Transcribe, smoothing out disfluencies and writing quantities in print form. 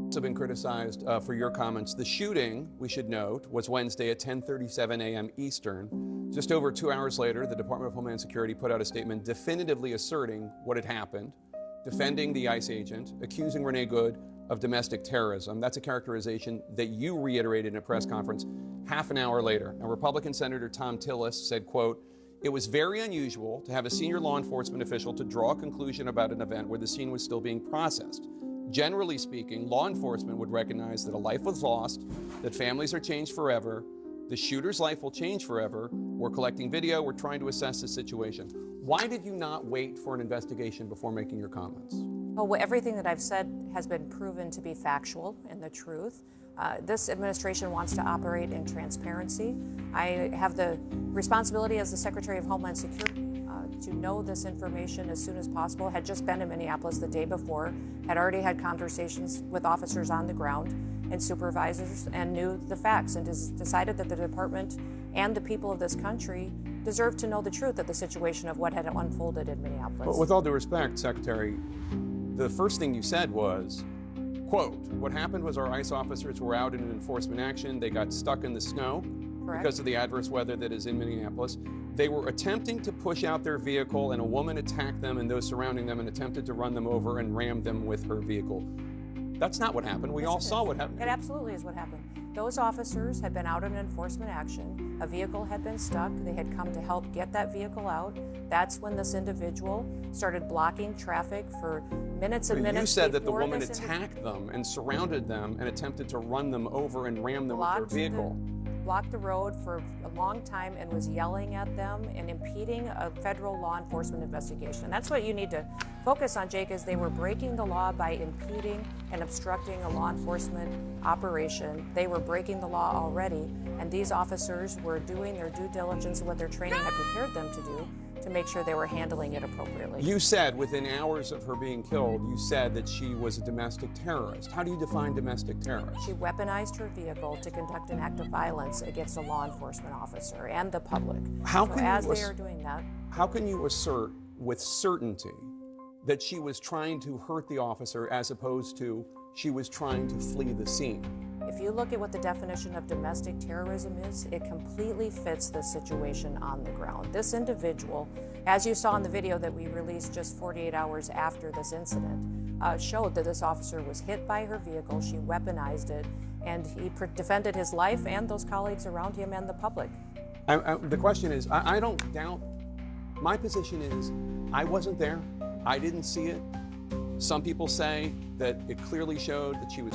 Also been criticized for your comments. The shooting, we should note, was Wednesday at 10:37 a.m. Eastern. Just over 2 hours later, the Department of Homeland Security put out a statement definitively asserting what had happened, defending the ICE agent, accusing Renee Good of domestic terrorism. That's a characterization that you reiterated in a press conference half an hour later. Now, Republican Senator Tom Tillis said, quote, "It was very unusual to have a senior law enforcement official to draw a conclusion about an event where the scene was still being processed. Generally speaking, law enforcement would recognize that a life was lost, that families are changed forever, the shooter's life will change forever. We're collecting video, we're trying to assess the situation." Why did you not wait for an investigation before making your comments? Well, everything that I've said has been proven to be factual and the truth. This administration wants to operate in transparency. I have the responsibility as the Secretary of Homeland Security to know this information as soon as possible. Had just been in Minneapolis the day before, had already had conversations with officers on the ground and supervisors, and knew the facts, and decided that the department and the people of this country deserve to know the truth of the situation of what had unfolded in Minneapolis. But with all due respect, Secretary, the first thing you said was, quote, "What happened was our ICE officers were out in an enforcement action. They got stuck in the snow because of the adverse weather that is in Minneapolis. They were attempting to push out their vehicle, and a woman attacked them and those surrounding them and attempted to run them over and rammed them with her vehicle." That's not what happened. We all saw what happened. It absolutely is what happened. Those officers had been out in enforcement action. A vehicle had been stuck. They had come to help get that vehicle out. That's when this individual started blocking traffic for minutes and minutes. You said that the woman attacked them and surrounded them and attempted to run them over and ram them with her vehicle. Blocked the road for a long time and was yelling at them and impeding a federal law enforcement investigation. And that's what you need to focus on, Jake, is they were breaking the law by impeding and obstructing a law enforcement operation. They were breaking the law already, and these officers were doing their due diligence and what their training had prepared them to do to make sure they were handling it appropriately. You said within hours of her being killed, you said that she was a domestic terrorist. How do you define domestic terrorist? She weaponized her vehicle to conduct an act of violence against a law enforcement officer and the public. How can you assert with certainty that she was trying to hurt the officer as opposed to she was trying to flee the scene? If you look at what the definition of domestic terrorism is, it completely fits the situation on the ground. This individual, as you saw in the video that we released just 48 hours after this incident, showed that this officer was hit by her vehicle, she weaponized it, and he defended his life and those colleagues around him and the public. The question is, I don't doubt, my position is, I wasn't there, I didn't see it. Some people say that it clearly showed that she was